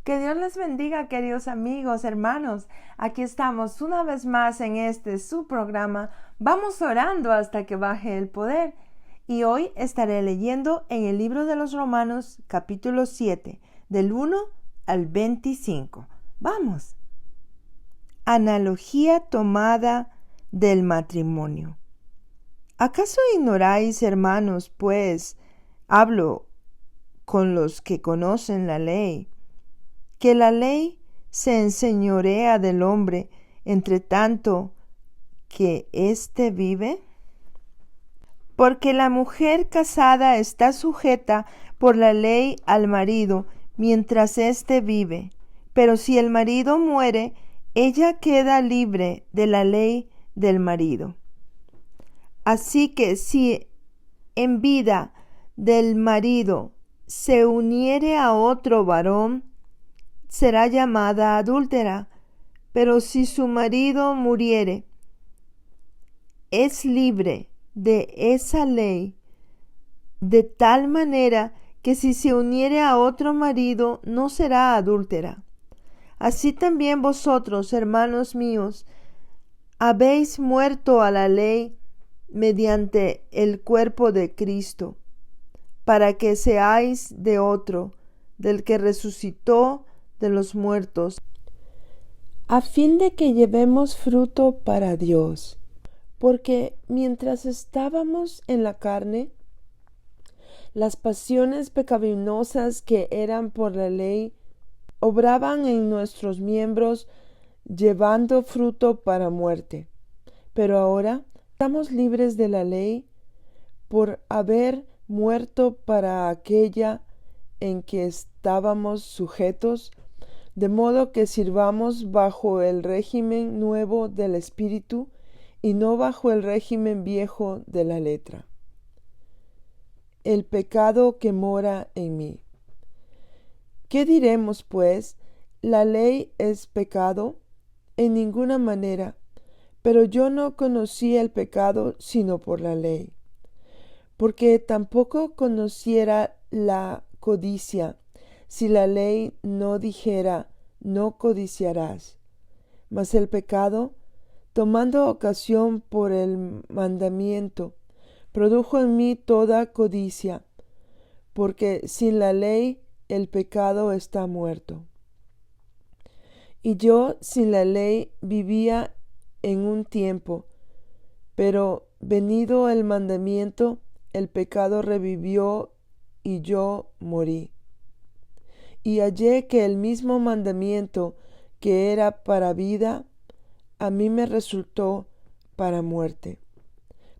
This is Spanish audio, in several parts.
Que Dios les bendiga, queridos amigos, hermanos. Aquí estamos una vez más en su programa. Vamos orando hasta que baje el poder. Y hoy estaré leyendo en el libro de los Romanos, capítulo 7, del 1 al 25. Vamos. Analogía tomada del matrimonio. ¿Acaso ignoráis, hermanos, pues hablo con los que conocen la ley, que la ley se enseñorea del hombre entre tanto que éste vive? Porque la mujer casada está sujeta por la ley al marido mientras éste vive, pero si el marido muere, ella queda libre de la ley del marido. Así que si en vida del marido se uniere a otro varón, será llamada adúltera, pero si su marido muriere, es libre de esa ley, de tal manera que si se uniere a otro marido, no será adúltera. Así también vosotros, hermanos míos, habéis muerto a la ley mediante el cuerpo de Cristo, para que seáis de otro, del que resucitó de los muertos, a fin de que llevemos fruto para Dios. Porque mientras estábamos en la carne, las pasiones pecaminosas que eran por la ley obraban en nuestros miembros, llevando fruto para muerte. Pero ahora estamos libres de la ley por haber muerto para aquella en que estábamos sujetos, de modo que sirvamos bajo el régimen nuevo del Espíritu y no bajo el régimen viejo de la letra. El pecado que mora en mí. ¿Qué diremos, pues? ¿La ley es pecado? En ninguna manera, pero yo no conocí el pecado sino por la ley, porque tampoco conociera la codicia si la ley no dijera no codiciarás. Mas el pecado, tomando ocasión por el mandamiento, produjo en mí toda codicia, porque sin la ley el pecado está muerto. Y yo sin la ley vivía en un tiempo, pero venido el mandamiento, el pecado revivió y yo morí. Y hallé que el mismo mandamiento que era para vida, a mí me resultó para muerte.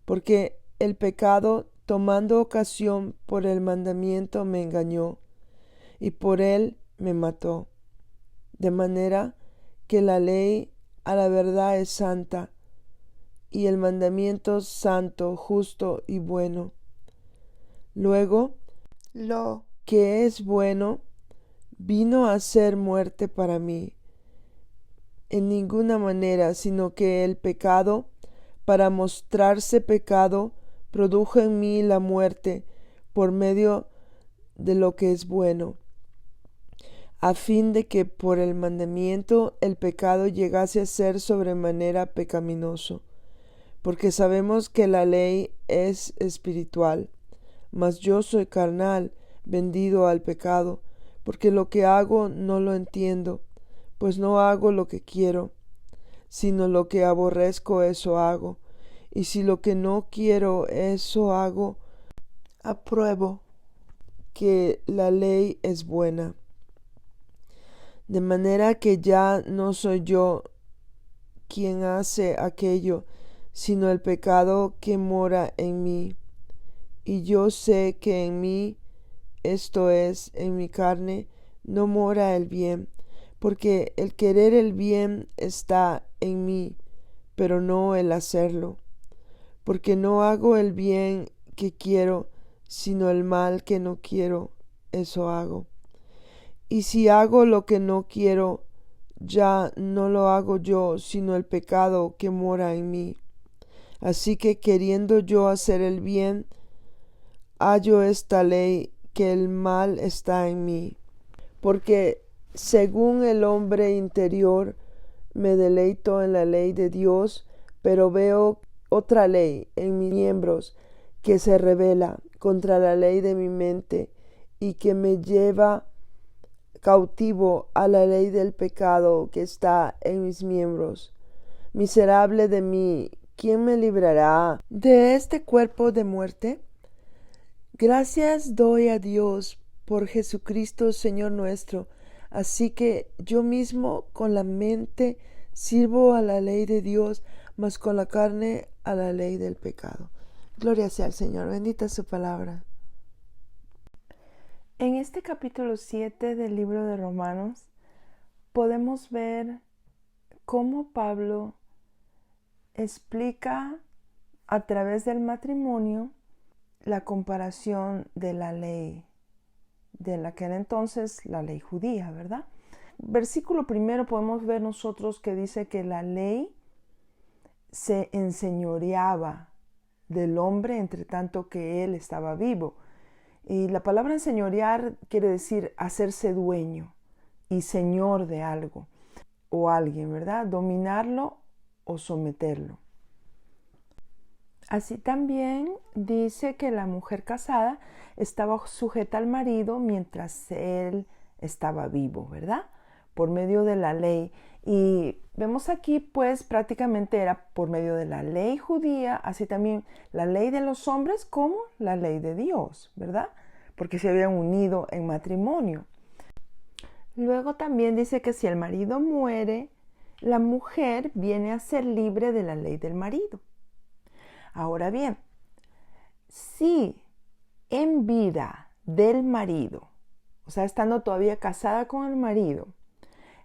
Porque el pecado, tomando ocasión por el mandamiento, me engañó, y por él me mató. De manera que la ley a la verdad es santa, y el mandamiento santo, justo y bueno. Luego, lo que es bueno vino a ser muerte para mí, en ninguna manera, sino que el pecado, para mostrarse pecado, produjo en mí la muerte por medio de lo que es bueno, a fin de que por el mandamiento el pecado llegase a ser sobremanera pecaminoso. Porque sabemos que la ley es espiritual, mas yo soy carnal, vendido al pecado, porque lo que hago no lo entiendo, pues no hago lo que quiero, sino lo que aborrezco, eso hago. Y si lo que no quiero, eso hago, apruebo que la ley es buena. De manera que ya no soy yo quien hace aquello, sino el pecado que mora en mí. Y yo sé que en mí, esto es, en mi carne, no mora el bien, porque el querer el bien está en mí, pero no el hacerlo. Porque no hago el bien que quiero, sino el mal que no quiero, eso hago. Y si hago lo que no quiero, ya no lo hago yo, sino el pecado que mora en mí. Así que queriendo yo hacer el bien, hallo esta ley, que el mal está en mí. Porque Según el hombre interior, me deleito en la ley de Dios, pero veo otra ley en mis miembros que se rebela contra la ley de mi mente y que me lleva cautivo a la ley del pecado que está en mis miembros. Miserable de mí, ¿quién me librará de este cuerpo de muerte? Gracias doy a Dios por Jesucristo Señor nuestro. Así que yo mismo con la mente sirvo a la ley de Dios, mas con la carne a la ley del pecado. Gloria sea al Señor, bendita su palabra. En este capítulo 7 del libro de Romanos podemos ver cómo Pablo explica a través del matrimonio la comparación de la ley de aquel entonces, la ley judía, ¿verdad? Versículo primero podemos ver nosotros que dice que la ley se enseñoreaba del hombre entre tanto que él estaba vivo. Y la palabra enseñorear quiere decir hacerse dueño y señor de algo o alguien, ¿verdad? Dominarlo o someterlo. Así también dice que la mujer casada estaba sujeta al marido mientras él estaba vivo, ¿verdad? Por medio de la ley. Y vemos aquí, pues, prácticamente era por medio de la ley judía, así también la ley de los hombres como la ley de Dios, ¿verdad? Porque se habían unido en matrimonio. Luego también dice que si el marido muere, la mujer viene a ser libre de la ley del marido. Ahora bien, si en vida del marido, o sea, estando todavía casada con el marido,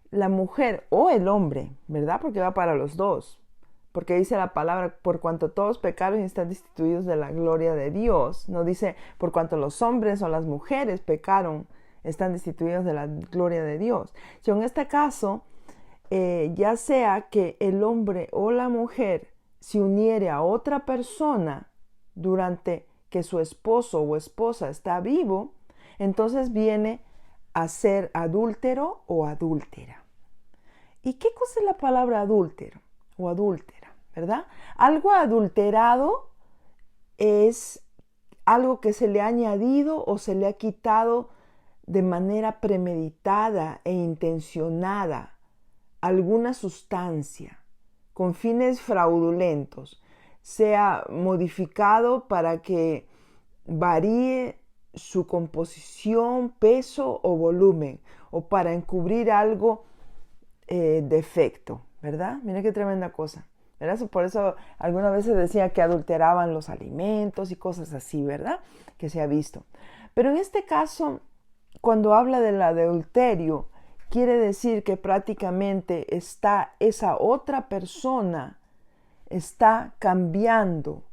la mujer o el hombre, ¿verdad? Porque va para los dos, porque dice la palabra, por cuanto todos pecaron y están destituidos de la gloria de Dios. No dice, por cuanto los hombres o las mujeres pecaron, están destituidos de la gloria de Dios. Si en este caso, ya sea que el hombre o la mujer se uniere a otra persona durante que su esposo o esposa está vivo, entonces viene a ser adúltero o adúltera. ¿Y qué cosa es la palabra adúltero o adúltera? ¿Verdad? Algo adulterado es algo que se le ha añadido o se le ha quitado de manera premeditada e intencionada alguna sustancia con fines fraudulentos, sea modificado para que varíe su composición, peso o volumen, o para encubrir algo defecto, ¿verdad? Mira qué tremenda cosa, ¿verdad? Por eso algunas veces decía que adulteraban los alimentos y cosas así, ¿verdad? Que se ha visto. Pero en este caso, cuando habla del adulterio, quiere decir que prácticamente está esa otra persona, está cambiando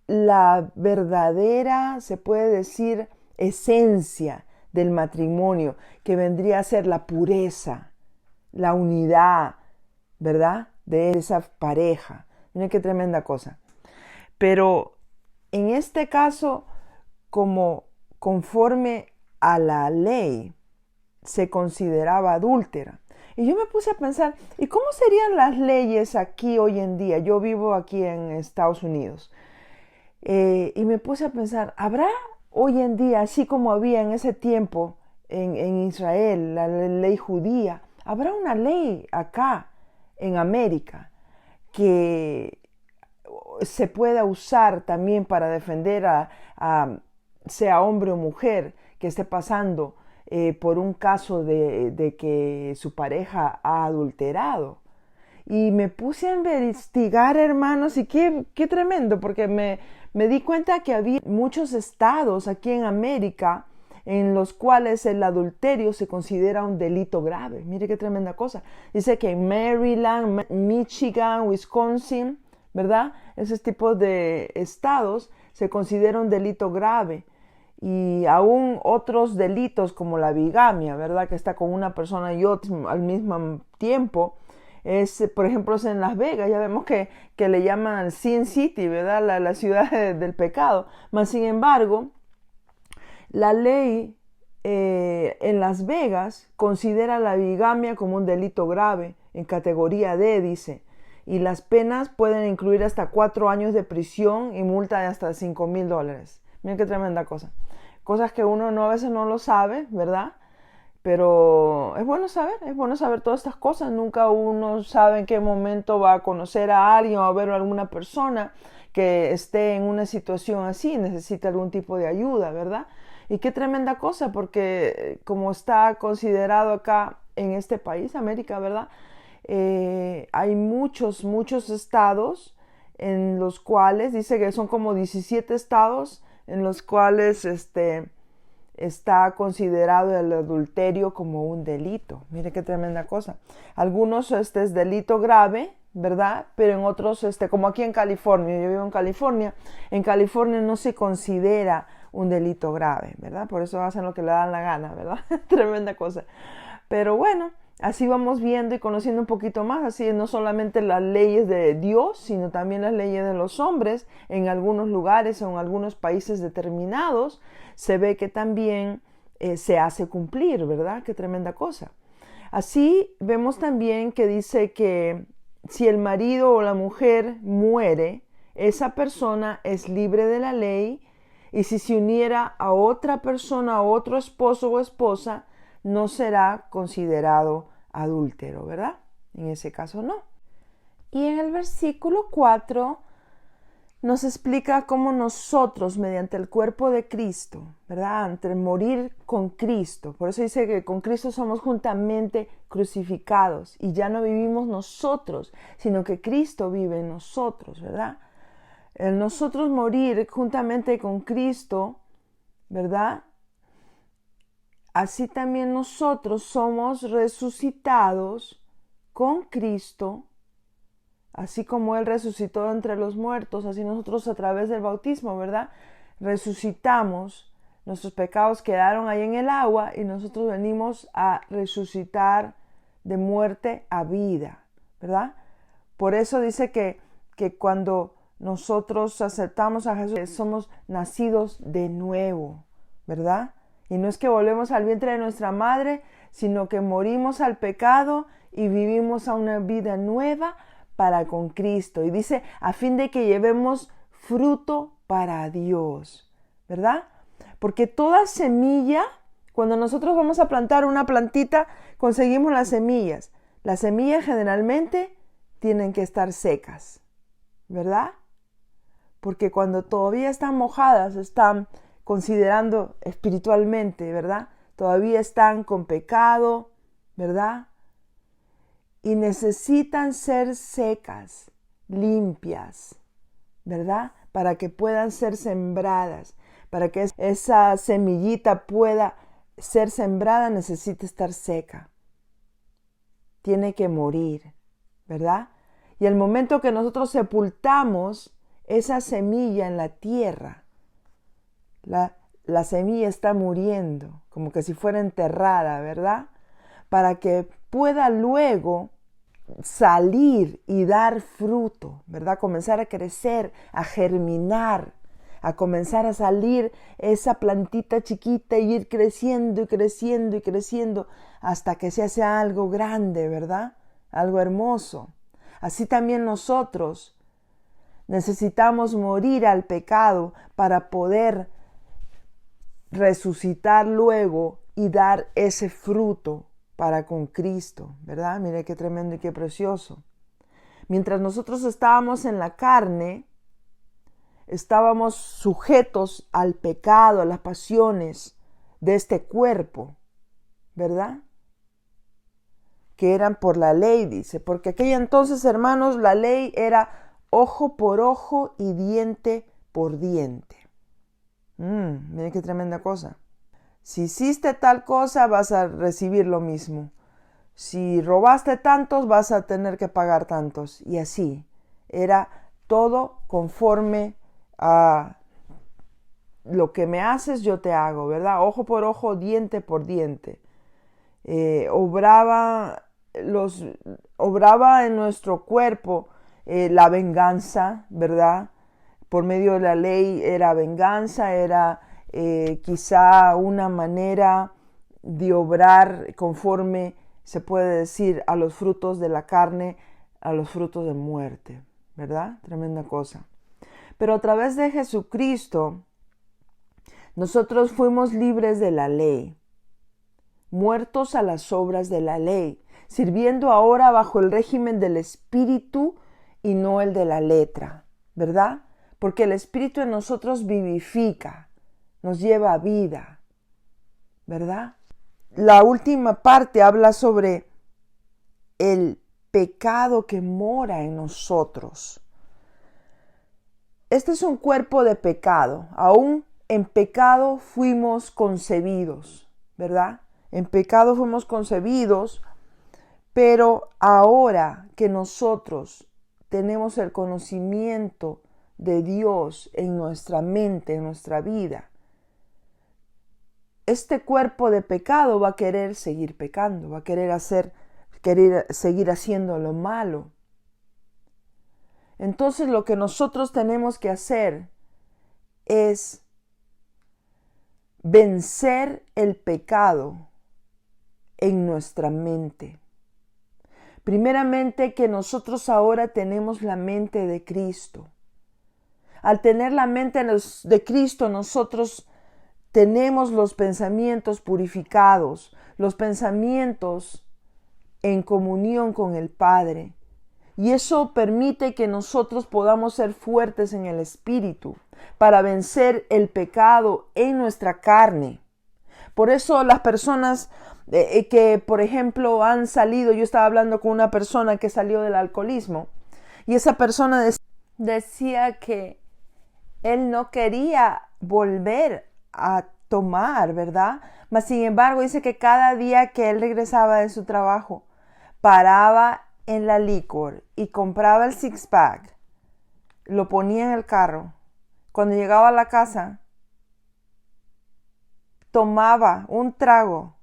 la verdadera, se puede decir, esencia del matrimonio, que vendría a ser la pureza, la unidad, ¿verdad? De esa pareja. Miren qué tremenda cosa. Pero en este caso, como conforme a la ley, se consideraba adúltera. Y yo me puse a pensar, ¿y cómo serían las leyes aquí hoy en día? Yo vivo aquí en Estados Unidos. Y me puse a pensar, ¿habrá hoy en día, así como había en ese tiempo en Israel, la ley judía, habrá una ley acá en América que se pueda usar también para defender sea hombre o mujer que esté pasando por un caso de que su pareja ha adulterado? Y me puse a investigar, hermanos, y qué tremendo, porque me di cuenta que había muchos estados aquí en América en los cuales el adulterio se considera un delito grave. Mire qué tremenda cosa. Dice que en Maryland, Michigan, Wisconsin, ¿verdad? Ese tipo de estados se considera un delito grave. Y aún otros delitos como la bigamia, ¿verdad? Que está con una persona y otra al mismo tiempo. Por ejemplo, es en Las Vegas, ya vemos que le llaman Sin City, ¿verdad? La ciudad del pecado. Mas, sin embargo, la ley en Las Vegas considera la bigamia como un delito grave, en categoría D, dice, y las penas pueden incluir hasta 4 años de prisión y multa de hasta $5,000. Miren qué tremenda cosa. Cosas que uno a veces no lo sabe, ¿verdad? Pero es bueno saber todas estas cosas. Nunca uno sabe en qué momento va a conocer a alguien o a ver a alguna persona que esté en una situación así, necesita algún tipo de ayuda, ¿verdad? Y qué tremenda cosa, porque como está considerado acá en este país, América, ¿verdad? Hay muchos estados en los cuales, dice que son como 17 estados en los cuales está considerado el adulterio como un delito. Mire qué tremenda cosa. Algunos es delito grave, ¿verdad? Pero en otros, como aquí en California, yo vivo en California no se considera un delito grave, ¿verdad? Por eso hacen lo que le dan la gana, ¿verdad? Tremenda cosa. Pero bueno, así vamos viendo y conociendo un poquito más, así no solamente las leyes de Dios, sino también las leyes de los hombres. En algunos lugares o en algunos países determinados se ve que también se hace cumplir, ¿verdad? Qué tremenda cosa. Así vemos también que dice que si el marido o la mujer muere, esa persona es libre de la ley, y si se uniera a otra persona, a otro esposo o esposa, no será considerado adúltero, ¿verdad? En ese caso no. Y en el versículo 4 nos explica cómo nosotros, mediante el cuerpo de Cristo, ¿verdad? Ante morir con Cristo. Por eso dice que con Cristo somos juntamente crucificados y ya no vivimos nosotros, sino que Cristo vive en nosotros, ¿verdad? El nosotros morir juntamente con Cristo, ¿verdad? Así también nosotros somos resucitados con Cristo, así como Él resucitó entre los muertos, así nosotros a través del bautismo, ¿verdad? Resucitamos, nuestros pecados quedaron ahí en el agua y nosotros venimos a resucitar de muerte a vida, ¿verdad? Por eso dice que cuando nosotros aceptamos a Jesús, somos nacidos de nuevo, ¿verdad? Y no es que volvemos al vientre de nuestra madre, sino que morimos al pecado y vivimos a una vida nueva para con Cristo. Y dice, a fin de que llevemos fruto para Dios, ¿verdad? Porque toda semilla, cuando nosotros vamos a plantar una plantita, conseguimos las semillas. Las semillas generalmente tienen que estar secas, ¿verdad? Porque cuando todavía están mojadas, están considerando espiritualmente, ¿verdad? Todavía están con pecado, ¿verdad? Y necesitan ser secas, limpias, ¿verdad? Para que puedan ser sembradas, para que esa semillita pueda ser sembrada, necesita estar seca. Tiene que morir, ¿verdad? Y el momento que nosotros sepultamos esa semilla en la tierra, la semilla está muriendo, como que si fuera enterrada, ¿verdad? Para que pueda luego salir y dar fruto, ¿verdad? Comenzar a crecer, a germinar, a comenzar a salir esa plantita chiquita y ir creciendo y creciendo y creciendo hasta que se hace algo grande, ¿verdad? Algo hermoso. Así también nosotros necesitamos morir al pecado para poder resucitar luego y dar ese fruto para con Cristo, ¿verdad? Mire qué tremendo y qué precioso. Mientras nosotros estábamos en la carne, estábamos sujetos al pecado, a las pasiones de este cuerpo, ¿verdad? Que eran por la ley, dice, porque aquella entonces, hermanos, la ley era ojo por ojo y diente por diente. Miren qué tremenda cosa. Si hiciste tal cosa, vas a recibir lo mismo. Si robaste tantos, vas a tener que pagar tantos. Y así. Era todo conforme a lo que me haces, yo te hago, ¿verdad? Ojo por ojo, diente por diente. Obraba en nuestro cuerpo la venganza, ¿verdad? Por medio de la ley era venganza, era quizá una manera de obrar conforme, se puede decir, a los frutos de la carne, a los frutos de muerte, ¿verdad? Tremenda cosa. Pero a través de Jesucristo, nosotros fuimos libres de la ley, muertos a las obras de la ley, sirviendo ahora bajo el régimen del Espíritu y no el de la letra, ¿verdad? Porque el Espíritu en nosotros vivifica, nos lleva a vida, ¿verdad? La última parte habla sobre el pecado que mora en nosotros. Este es un cuerpo de pecado. Aún en pecado fuimos concebidos, ¿verdad? En pecado fuimos concebidos, pero ahora que nosotros tenemos el conocimiento de Dios en nuestra mente, en nuestra vida, este cuerpo de pecado va a querer seguir pecando, va a querer seguir haciendo lo malo. Entonces lo que nosotros tenemos que hacer es vencer el pecado en nuestra mente. Primeramente, que nosotros ahora tenemos la mente de Cristo. Al tener la mente de Cristo, nosotros tenemos los pensamientos purificados, los pensamientos en comunión con el Padre. Y eso permite que nosotros podamos ser fuertes en el Espíritu para vencer el pecado en nuestra carne. Por eso las personas que, por ejemplo, han salido, yo estaba hablando con una persona que salió del alcoholismo y esa persona decía que él no quería volver a tomar, ¿verdad? Mas sin embargo dice que cada día que él regresaba de su trabajo, paraba en la licor y compraba el six-pack, lo ponía en el carro. Cuando llegaba a la casa, tomaba un trago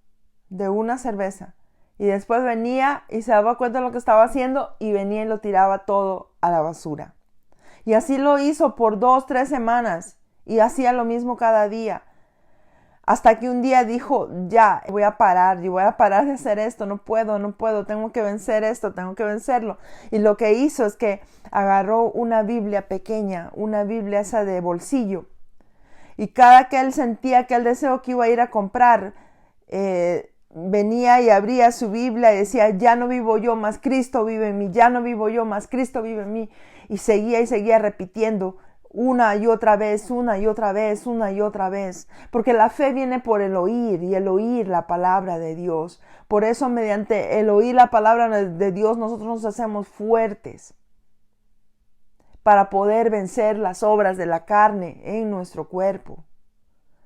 de una cerveza y después venía y se daba cuenta de lo que estaba haciendo y venía y lo tiraba todo a la basura. Y así lo hizo por 2-3 semanas y hacía lo mismo cada día. Hasta que un día dijo, ya, voy a parar de hacer esto, no puedo, tengo que vencer esto, tengo que vencerlo. Y lo que hizo es que agarró una Biblia pequeña, una Biblia esa de bolsillo. Y cada que él sentía que el deseo que iba a ir a comprar, venía y abría su Biblia y decía, ya no vivo yo, más Cristo vive en mí, ya no vivo yo, más Cristo vive en mí. Y seguía repitiendo una y otra vez, porque la fe viene por el oír y el oír la palabra de Dios. Por eso mediante el oír la palabra de Dios nosotros nos hacemos fuertes para poder vencer las obras de la carne en nuestro cuerpo.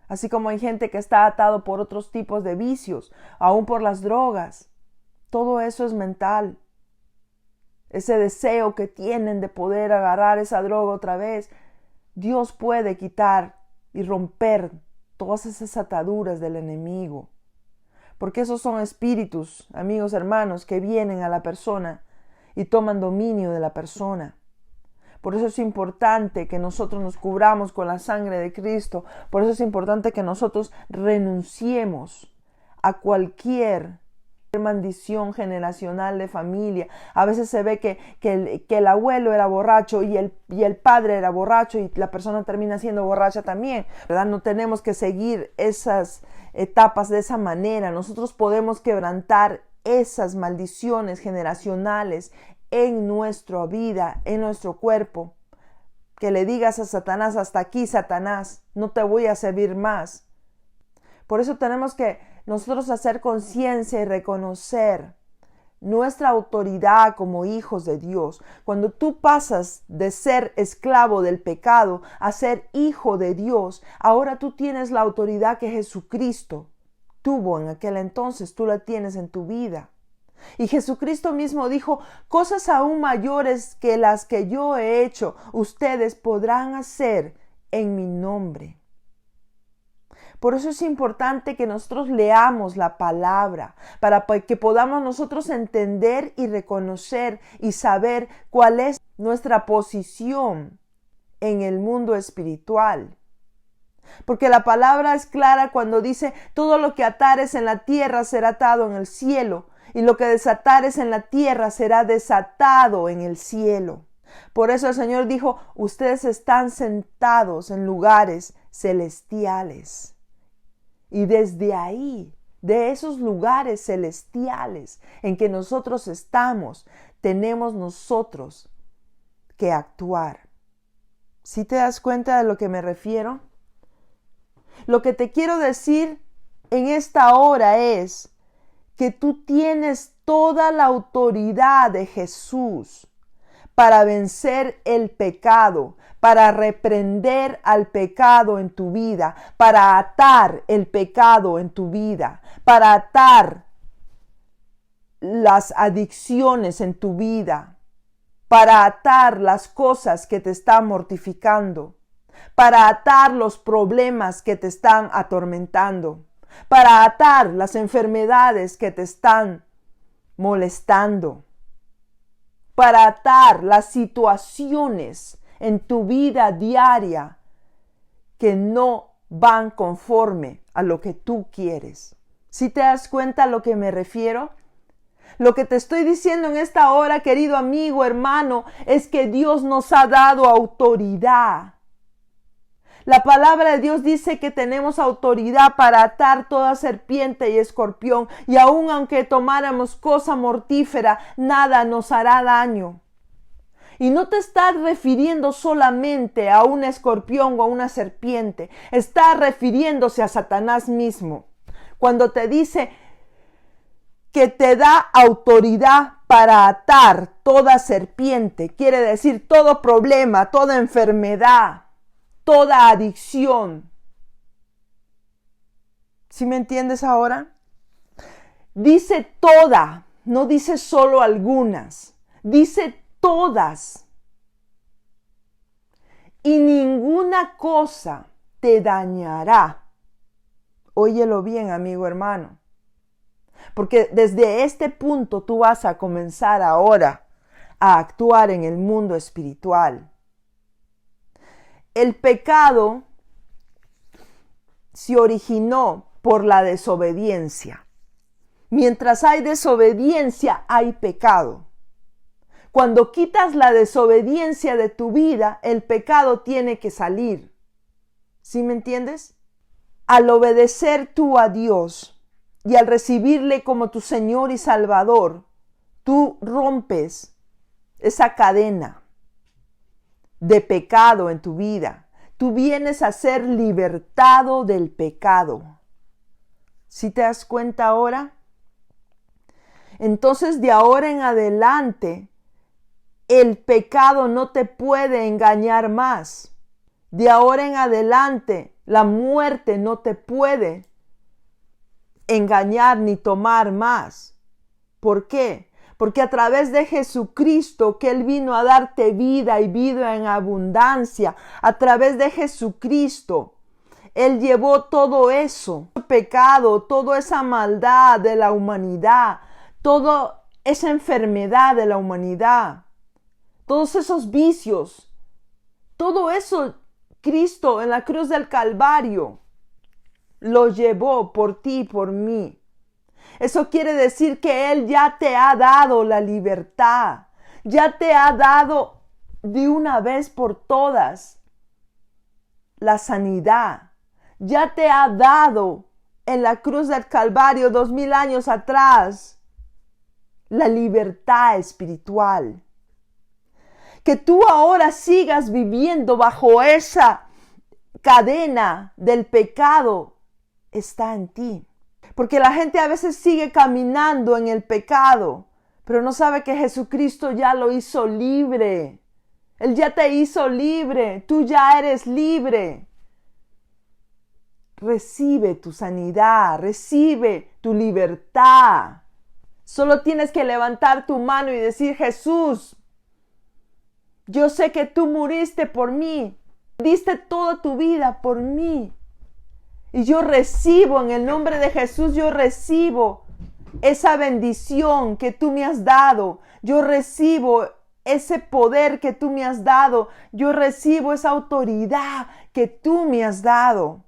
Así como hay gente que está atado por otros tipos de vicios, aún por las drogas. Todo eso es mental. Ese deseo que tienen de poder agarrar esa droga otra vez, Dios puede quitar y romper todas esas ataduras del enemigo. Porque esos son espíritus, amigos, hermanos, que vienen a la persona y toman dominio de la persona. Por eso es importante que nosotros nos cubramos con la sangre de Cristo. Por eso es importante que nosotros renunciemos a cualquier maldición generacional de familia. A veces se ve que el abuelo era borracho y el padre era borracho y la persona termina siendo borracha también, ¿verdad? No tenemos que seguir esas etapas de esa manera. Nosotros podemos quebrantar esas maldiciones generacionales en nuestra vida, en nuestro cuerpo. Que le digas a Satanás, hasta aquí, Satanás, no te voy a servir más. Por eso tenemos que nosotros hacer conciencia y reconocer nuestra autoridad como hijos de Dios. Cuando tú pasas de ser esclavo del pecado a ser hijo de Dios, ahora tú tienes la autoridad que Jesucristo tuvo en aquel entonces, tú la tienes en tu vida. Y Jesucristo mismo dijo, cosas aún mayores que las que yo he hecho, ustedes podrán hacer en mi nombre. Por eso es importante que nosotros leamos la palabra, para que podamos nosotros entender y reconocer y saber cuál es nuestra posición en el mundo espiritual. Porque la palabra es clara cuando dice, todo lo que atares en la tierra será atado en el cielo, y lo que desatares en la tierra será desatado en el cielo. Por eso el Señor dijo, ustedes están sentados en lugares celestiales. Y desde ahí, de esos lugares celestiales en que nosotros estamos, tenemos nosotros que actuar. ¿Sí te das cuenta de lo que me refiero? Lo que te quiero decir en esta hora es que tú tienes toda la autoridad de Jesús para vencer el pecado, para reprender al pecado en tu vida, para atar el pecado en tu vida, para atar las adicciones en tu vida, para atar las cosas que te están mortificando, para atar los problemas que te están atormentando, para atar las enfermedades que te están molestando, para atar las situaciones en tu vida diaria que no van conforme a lo que tú quieres. ¿Sí te das cuenta a lo que me refiero? Lo que te estoy diciendo en esta hora, querido amigo, hermano, es que Dios nos ha dado autoridad. La palabra de Dios dice que tenemos autoridad para atar toda serpiente y escorpión, y aun aunque tomáramos cosa mortífera, nada nos hará daño. Y no te estás refiriendo solamente a un escorpión o a una serpiente, está refiriéndose a Satanás mismo. Cuando te dice que te da autoridad para atar toda serpiente, quiere decir todo problema, toda enfermedad, toda adicción. ¿Sí me entiendes ahora? Dice toda, no dice solo algunas, dice todas. Y ninguna cosa te dañará. Óyelo bien, amigo hermano. Porque desde este punto tú vas a comenzar ahora a actuar en el mundo espiritual. El pecado se originó por la desobediencia. Mientras hay desobediencia, hay pecado. Cuando quitas la desobediencia de tu vida, el pecado tiene que salir. ¿Sí me entiendes? Al obedecer tú a Dios y al recibirle como tu Señor y Salvador, tú rompes esa cadena de pecado en tu vida. Tú vienes a ser libertado del pecado. ¿Sí te das cuenta ahora? Entonces, de ahora en adelante, el pecado no te puede engañar más. De ahora en adelante, la muerte no te puede engañar ni tomar más. ¿Por qué? Porque a través de Jesucristo, que Él vino a darte vida y vida en abundancia, a través de Jesucristo, Él llevó todo eso, pecado, toda esa maldad de la humanidad, toda esa enfermedad de la humanidad, todos esos vicios, todo eso Cristo en la cruz del Calvario lo llevó por ti y por mí. Eso quiere decir que Él ya te ha dado la libertad, ya te ha dado de una vez por todas la sanidad, ya te ha dado en la cruz del Calvario 2000 años atrás la libertad espiritual. Que tú ahora sigas viviendo bajo esa cadena del pecado está en ti. Porque la gente a veces sigue caminando en el pecado, pero no sabe que Jesucristo ya lo hizo libre. Él ya te hizo libre, tú ya eres libre. Recibe tu sanidad, recibe tu libertad. Solo tienes que levantar tu mano y decir: Jesús, yo sé que tú muriste por mí, diste toda tu vida por mí. Y yo recibo, en el nombre de Jesús, yo recibo esa bendición que tú me has dado. Yo recibo ese poder que tú me has dado. Yo recibo esa autoridad que tú me has dado.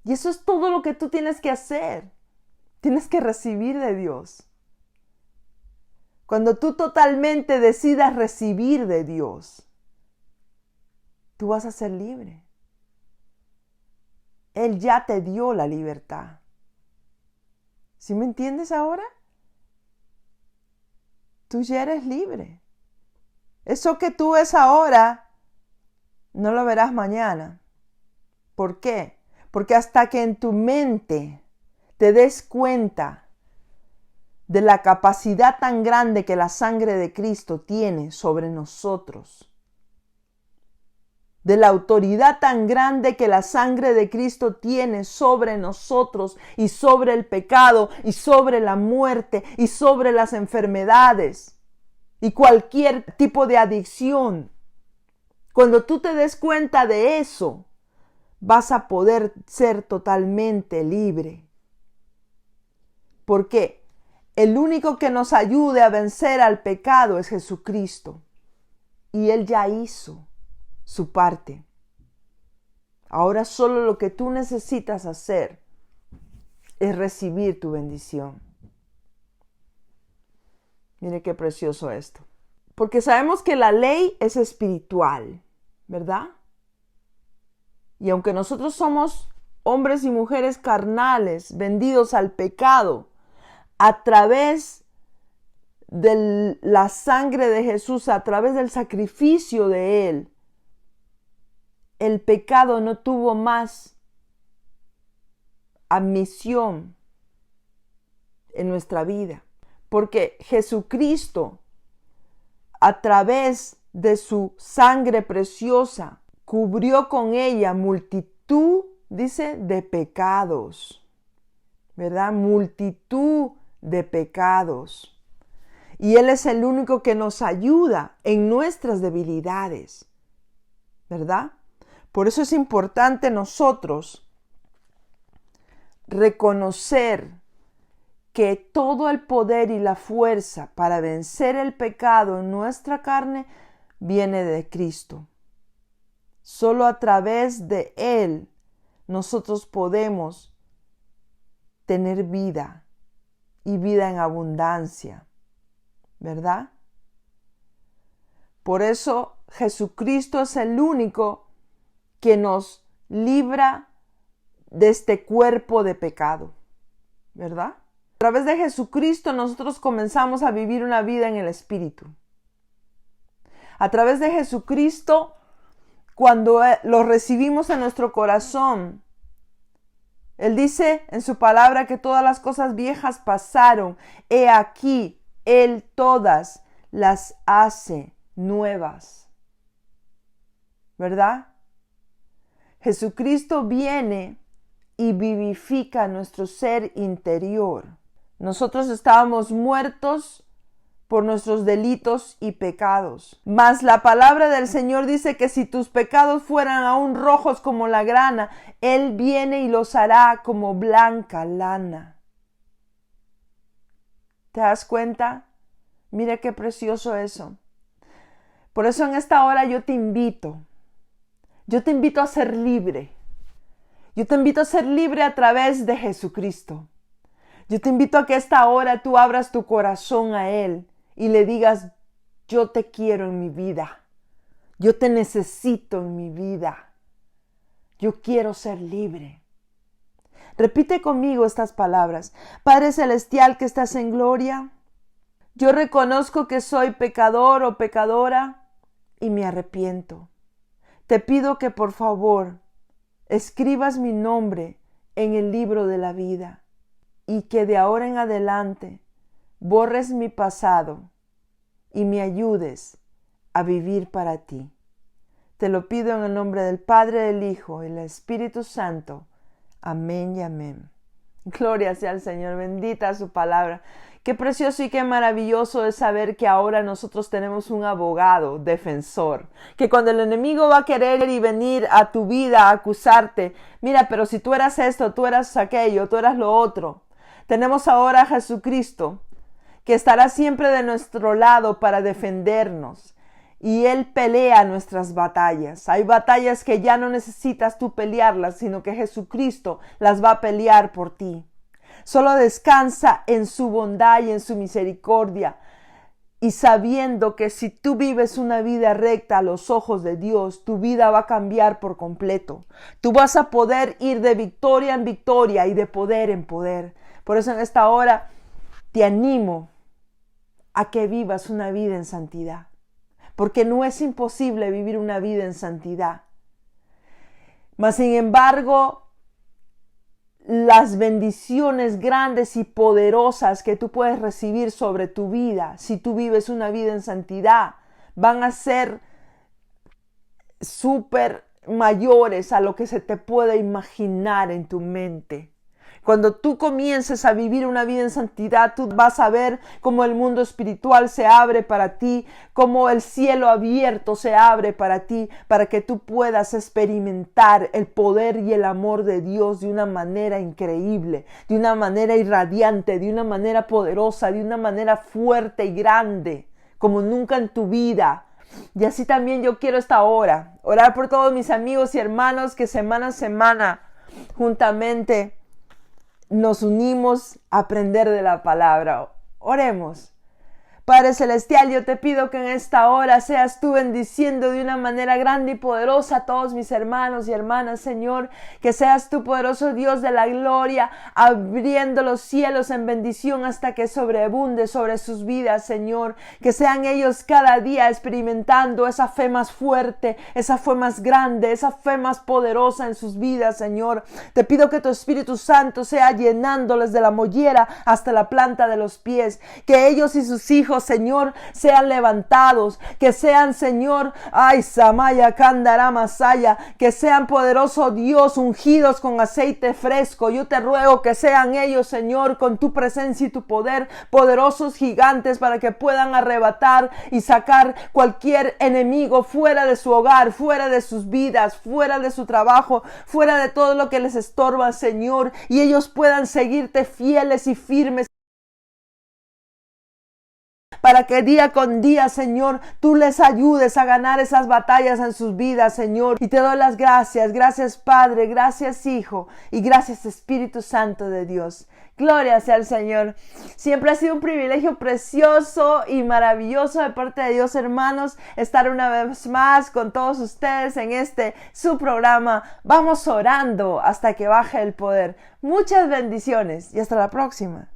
Y eso es todo lo que tú tienes que hacer. Tienes que recibir de Dios. Cuando tú totalmente decidas recibir de Dios, tú vas a ser libre. Él ya te dio la libertad. ¿Sí me entiendes ahora? Tú ya eres libre. Eso que tú ves ahora, no lo verás mañana. ¿Por qué? Porque hasta que en tu mente te des cuenta de la capacidad tan grande que la sangre de Cristo tiene sobre nosotros, de la autoridad tan grande que la sangre de Cristo tiene sobre nosotros y sobre el pecado y sobre la muerte y sobre las enfermedades y cualquier tipo de adicción. Cuando tú te des cuenta de eso, vas a poder ser totalmente libre. ¿Por qué? El único que nos ayude a vencer al pecado es Jesucristo. Y Él ya hizo su parte. Ahora solo lo que tú necesitas hacer es recibir tu bendición. Mire qué precioso esto. Porque sabemos que la ley es espiritual, ¿verdad? Y aunque nosotros somos hombres y mujeres carnales, vendidos al pecado, a través de la sangre de Jesús, a través del sacrificio de Él, el pecado no tuvo más admisión en nuestra vida. Porque Jesucristo, a través de su sangre preciosa, cubrió con ella multitud, dice, de pecados. ¿Verdad? Multitud de pecados. Y Él es el único que nos ayuda en nuestras debilidades. ¿Verdad? Por eso es importante nosotros reconocer que todo el poder y la fuerza para vencer el pecado en nuestra carne viene de Cristo. Solo a través de Él nosotros podemos tener vida y vida en abundancia, ¿verdad? Por eso Jesucristo es el único que nos libra de este cuerpo de pecado, ¿verdad? A través de Jesucristo nosotros comenzamos a vivir una vida en el Espíritu. A través de Jesucristo, cuando lo recibimos en nuestro corazón, Él dice en su palabra que todas las cosas viejas pasaron. He aquí, Él todas las hace nuevas. ¿Verdad? Jesucristo viene y vivifica nuestro ser interior. Nosotros estábamos muertos por nuestros delitos y pecados. Mas la palabra del Señor dice que si tus pecados fueran aún rojos como la grana, Él viene y los hará como blanca lana. ¿Te das cuenta? Mira qué precioso eso. Por eso en esta hora yo te invito a ser libre. Yo te invito a ser libre a través de Jesucristo. Yo te invito a que esta hora tú abras tu corazón a Él y le digas, yo te quiero en mi vida. Yo te necesito en mi vida. Yo quiero ser libre. Repite conmigo estas palabras. Padre Celestial que estás en gloria, yo reconozco que soy pecador o pecadora y me arrepiento. Te pido que por favor escribas mi nombre en el libro de la vida y que de ahora en adelante borres mi pasado y me ayudes a vivir para ti. Te lo pido en el nombre del Padre, del Hijo y del Espíritu Santo. Amén y amén. Gloria sea al Señor, bendita su palabra. Qué precioso y qué maravilloso es saber que ahora nosotros tenemos un abogado defensor. Que cuando el enemigo va a querer y venir a tu vida a acusarte, mira, pero si tú eras esto, tú eras aquello, tú eras lo otro. Tenemos ahora a Jesucristo que estará siempre de nuestro lado para defendernos. Y Él pelea nuestras batallas. Hay batallas que ya no necesitas tú pelearlas, sino que Jesucristo las va a pelear por ti. Solo descansa en su bondad y en su misericordia. Y sabiendo que si tú vives una vida recta a los ojos de Dios, tu vida va a cambiar por completo. Tú vas a poder ir de victoria en victoria y de poder en poder. Por eso en esta hora te animo a que vivas una vida en santidad. Porque no es imposible vivir una vida en santidad. Mas sin embargo, las bendiciones grandes y poderosas que tú puedes recibir sobre tu vida, si tú vives una vida en santidad, van a ser súper mayores a lo que se te puede imaginar en tu mente. Cuando tú comiences a vivir una vida en santidad, tú vas a ver cómo el mundo espiritual se abre para ti, cómo el cielo abierto se abre para ti, para que tú puedas experimentar el poder y el amor de Dios de una manera increíble, de una manera irradiante, de una manera poderosa, de una manera fuerte y grande, como nunca en tu vida. Y así también yo quiero esta hora, orar por todos mis amigos y hermanos que semana a semana juntamente nos unimos a aprender de la palabra. Oremos. Padre Celestial, yo te pido que en esta hora seas tú bendiciendo de una manera grande y poderosa a todos mis hermanos y hermanas, Señor. Que seas tú, poderoso Dios de la gloria, abriendo los cielos en bendición hasta que sobreabunde sobre sus vidas, Señor. Que sean ellos cada día experimentando esa fe más fuerte, esa fe más grande, esa fe más poderosa en sus vidas, Señor. Te pido que tu Espíritu Santo sea llenándoles de la mollera hasta la planta de los pies. Que ellos y sus hijos, Señor, sean levantados, que sean, Señor, ay, Samaya, Kandara, Masaya, que sean, poderoso Dios, ungidos con aceite fresco. Yo te ruego que sean ellos, Señor, con tu presencia y tu poder, poderosos gigantes, para que puedan arrebatar y sacar cualquier enemigo fuera de su hogar, fuera de sus vidas, fuera de su trabajo, fuera de todo lo que les estorba, Señor, y ellos puedan seguirte fieles y firmes, para que día con día, Señor, tú les ayudes a ganar esas batallas en sus vidas, Señor. Y te doy las gracias. Gracias, Padre. Gracias, Hijo. Y gracias, Espíritu Santo de Dios. Gloria sea al Señor. Siempre ha sido un privilegio precioso y maravilloso de parte de Dios, hermanos, estar una vez más con todos ustedes en su programa. Vamos orando hasta que baje el poder. Muchas bendiciones y hasta la próxima.